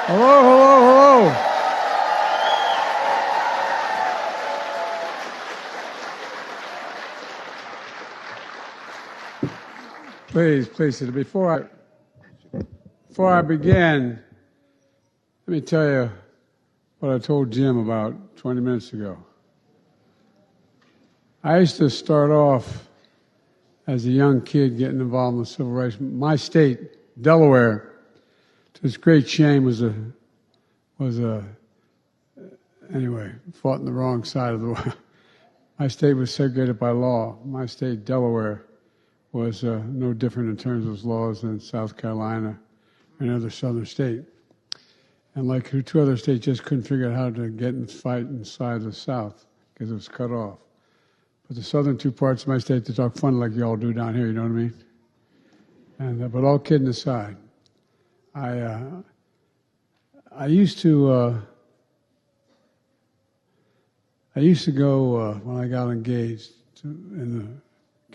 Hello, hello, hello. Please, please, before I begin, let me tell you what I told Jim about 20 minutes ago. I used to start off as a young kid getting involved in the civil rights. My state, Delaware, to its great shame, anyway, fought on the wrong side of the war. My state was segregated by law. My state, Delaware, was no different in terms of its laws than South Carolina or any other southern state. And like two other states just couldn't figure out how to get and fight inside the South because it was cut off. But the southern two parts of my state, they talk fun like you all do down here, you know what I mean? And but all kidding aside, I used to go when I got engaged.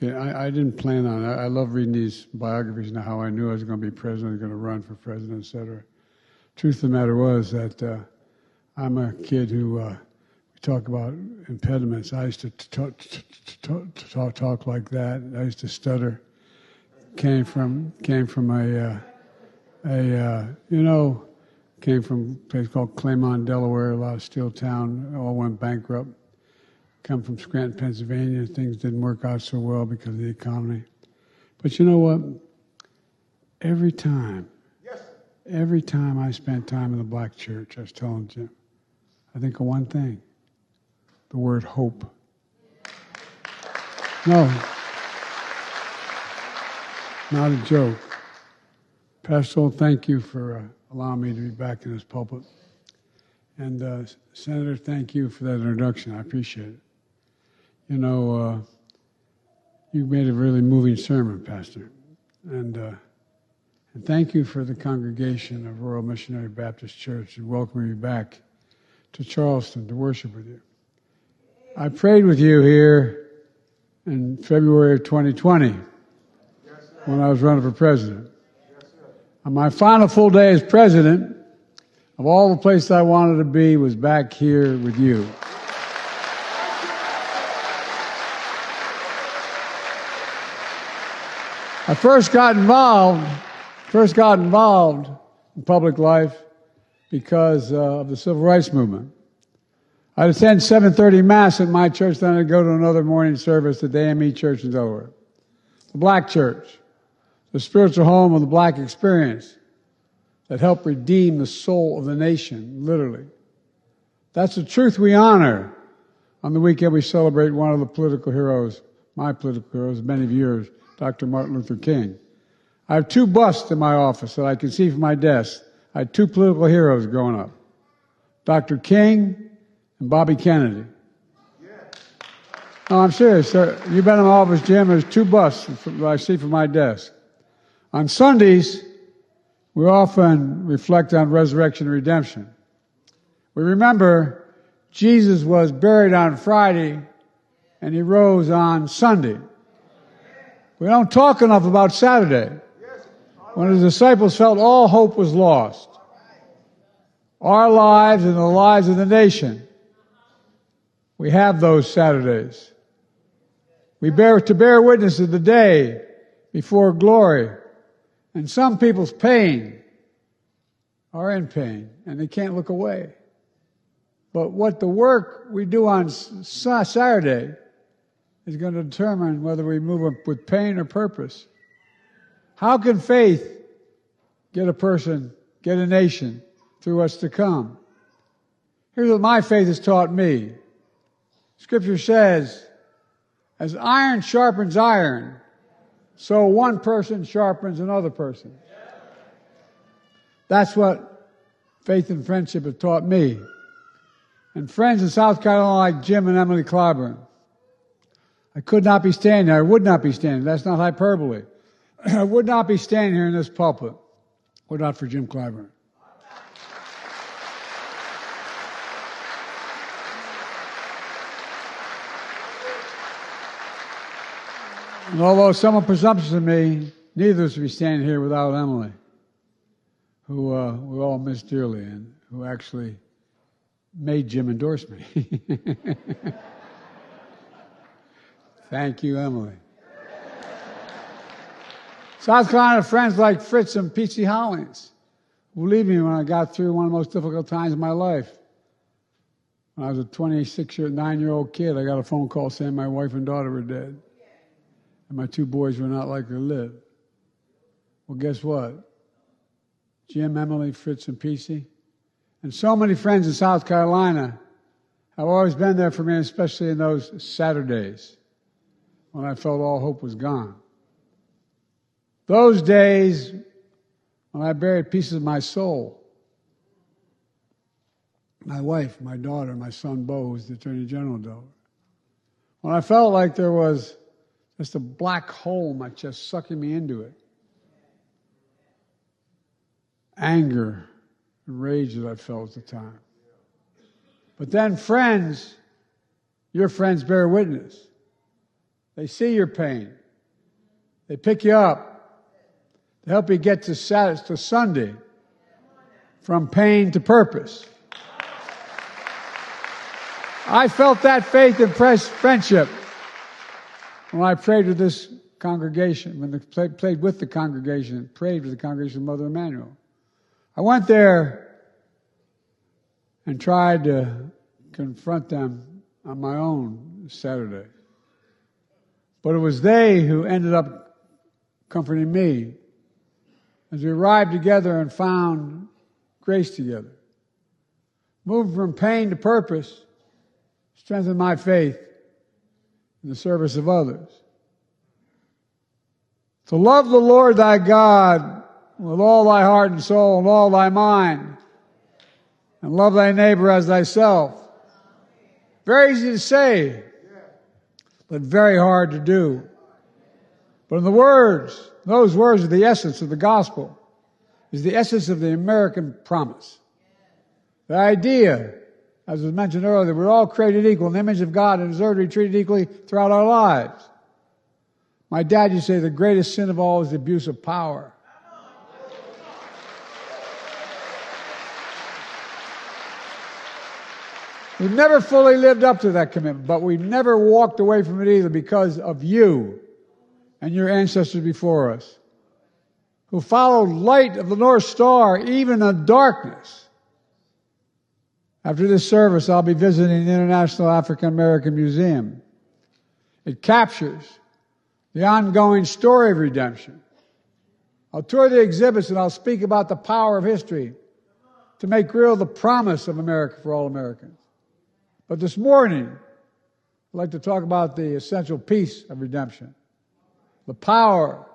I didn't plan on it. I love reading these biographies now. How I knew I was going to be president, I was going to run for president, etc. Truth of the matter was that I'm a kid who we talk about impediments. I used to talk like that. I used to stutter. Came from a place called Claymont, Delaware, a lot of steel town, all went bankrupt. Come from Scranton, Pennsylvania, things didn't work out so well because of the economy. But you know what? Every time I spent time in the black church, I was telling Jim, I think of one thing, the word hope. No, not a joke. Pastor Old, thank you for allowing me to be back in this pulpit. And Senator, thank you for that introduction. I appreciate it. You know, you made a really moving sermon, Pastor. And thank you for the congregation of Royal Missionary Baptist Church and welcoming me back to Charleston to worship with you. I prayed with you here in February of 2020 when I was running for president. On my final full day as president, of all the places I wanted to be was back here with you. I first got involved in public life because of the civil rights movement. I'd attend 7:30 Mass at my church, then I'd go to another morning service at the AME Church in Delaware. The Black Church, the spiritual home of the black experience that helped redeem the soul of the nation, literally. That's the truth we honor. On the weekend we celebrate one of the political heroes, my political heroes, many of yours, Dr. Martin Luther King. I have two busts in my office that I can see from my desk. I had two political heroes growing up, Dr. King and Bobby Kennedy. No, I'm serious, sir. You've been in my office, Jim. There's two busts that I see from my desk. On Sundays, we often reflect on resurrection and redemption. We remember Jesus was buried on Friday and he rose on Sunday. We don't talk enough about Saturday, when the disciples felt all hope was lost. Our lives and the lives of the nation, we have those Saturdays. We bear witness of the day before glory. And some people's pain are in pain, and they can't look away. But what the work we do on Saturday is going to determine whether we move with pain or purpose. How can faith get a person, get a nation through what's to come? Here's what my faith has taught me. Scripture says, as iron sharpens iron, so one person sharpens another person. That's what faith and friendship have taught me. And friends in South Carolina like Jim and Emily Clyburn. I could not be standing there. I would not be standing. That's not hyperbole. I would not be standing here in this pulpit were not for Jim Clyburn. And although somewhat presumptuous of me, neither of us would be standing here without Emily, who we all miss dearly and who actually made Jim endorse me. Thank you, Emily. South Carolina friends like Fritz and P.C. Hollings, who believed me when I got through one of the most difficult times of my life. When I was a 9-year-old kid, I got a phone call saying my wife and daughter were dead, and my 2 boys were not likely to live. Well, guess what? Jim, Emily, Fritz, and P.C., and so many friends in South Carolina have always been there for me, especially in those Saturdays when I felt all hope was gone. Those days when I buried pieces of my soul. My wife, my daughter, my son Bo, who's the Attorney General of Delaware. When I felt like there was just a black hole in my chest sucking me into it. Anger and rage that I felt at the time. But then friends, your friends bear witness. They see your pain. They pick you up. They help you get to Sunday from pain to purpose. I felt that faith and friendship when I prayed with this congregation, when I played with the congregation, prayed with the congregation of Mother Emanuel. I went there and tried to confront them on my own Saturday. But it was they who ended up comforting me as we arrived together and found grace together. Moving from pain to purpose strengthened my faith in the service of others. To love the Lord thy God with all thy heart and soul and all thy mind, and love thy neighbor as thyself. Very easy to say, but very hard to do. But in the words, those words are the essence of the gospel, is the essence of the American promise. The idea, as was mentioned earlier, that we're all created equal in the image of God and deserve to be treated equally throughout our lives. My dad used to say the greatest sin of all is the abuse of power. We've never fully lived up to that commitment, but we've never walked away from it either because of you and your ancestors before us, who followed light of the North Star even in darkness. After this service, I'll be visiting the International African American Museum. It captures the ongoing story of redemption. I'll tour the exhibits and I'll speak about the power of history to make real the promise of America for all Americans. But this morning, I'd like to talk about the essential piece of redemption, the power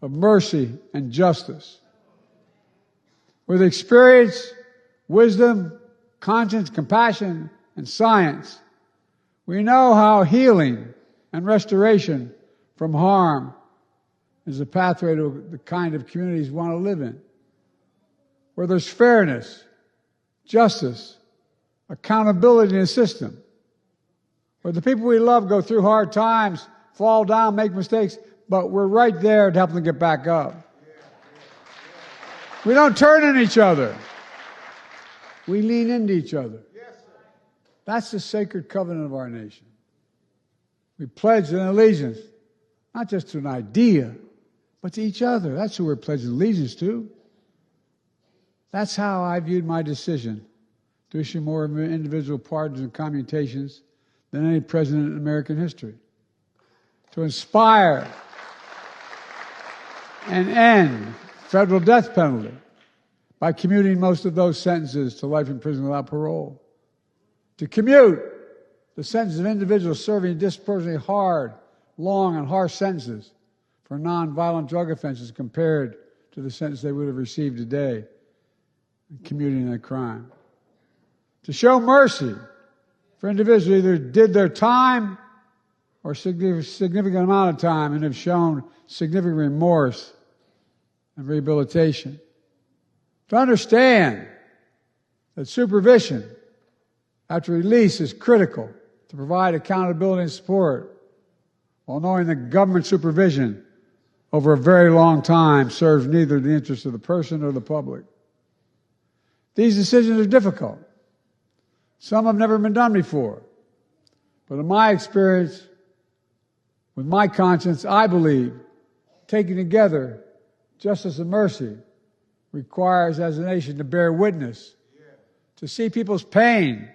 of mercy and justice. With experience, wisdom, conscience, compassion, and science, we know how healing and restoration from harm is a pathway to the kind of communities we want to live in, where there's fairness, justice, accountability in a system, where the people we love go through hard times, fall down, make mistakes, but we're right there to help them get back up. We don't turn on each other. We lean into each other. That's the sacred covenant of our nation. We pledge an allegiance, not just to an idea, but to each other. That's who we're pledging allegiance to. That's how I viewed my decision to issue more individual pardons and commutations than any president in American history. To inspire and end federal death penalty by commuting most of those sentences to life in prison without parole. To commute the sentences of individuals serving disproportionately hard, long, and harsh sentences for nonviolent drug offenses compared to the sentence they would have received today commuting that crime. To show mercy for individuals who either did their time or significant amount of time and have shown significant remorse and rehabilitation. To understand that supervision after release is critical to provide accountability and support, while knowing that government supervision over a very long time serves neither the interests of the person or the public. These decisions are difficult. Some have never been done before. But in my experience, with my conscience, I believe taking together justice and mercy requires as a nation to bear witness, to see people's pain,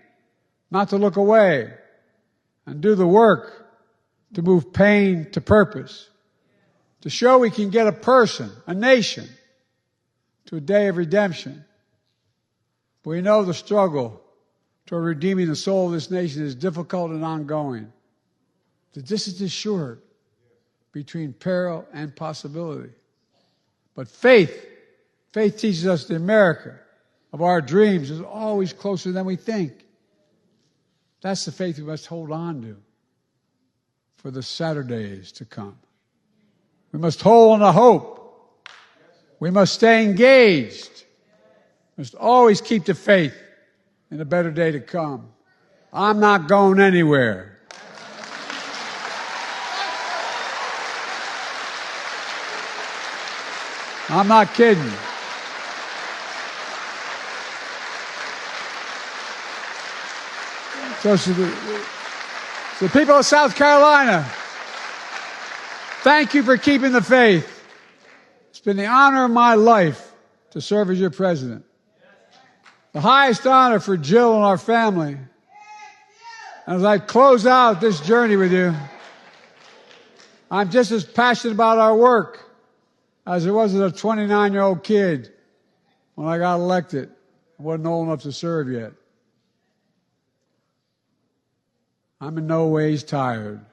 not to look away, and do the work to move pain to purpose, to show we can get a person, a nation, to a day of redemption. But we know the struggle toward redeeming the soul of this nation is difficult and ongoing. The distance is short between peril and possibility. But faith teaches us the America of our dreams is always closer than we think. That's the faith we must hold on to for the Saturdays to come. We must hold on to hope. We must stay engaged. We must always keep the faith in a better day to come. I'm not going anywhere. I'm not kidding. So the people of South Carolina, thank you for keeping the faith. It's been the honor of my life to serve as your president. The highest honor for Jill and our family. And as I close out this journey with you, I'm just as passionate about our work as I was as a 29-year-old kid when I got elected. I wasn't old enough to serve yet. I'm in no ways tired.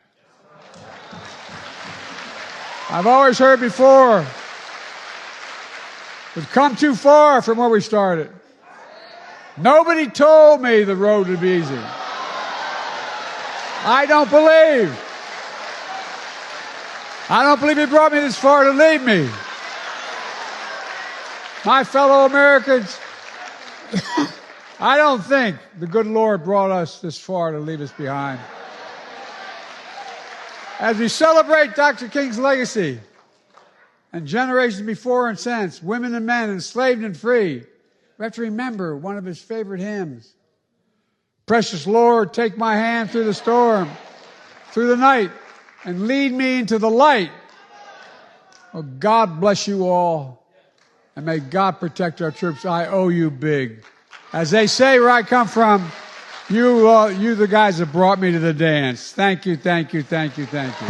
I've always heard before, we've come too far from where we started. Nobody told me the road would be easy. I don't believe he brought me this far to leave me. My fellow Americans, I don't think the good Lord brought us this far to leave us behind. As we celebrate Dr. King's legacy and generations before and since, women and men enslaved and free, we have to remember one of his favorite hymns. Precious Lord, take my hand through the storm, through the night, and lead me into the light. Oh, God bless you all, and may God protect our troops. I owe you big. As they say where I come from, you the guys that brought me to the dance. Thank you, thank you, thank you, thank you.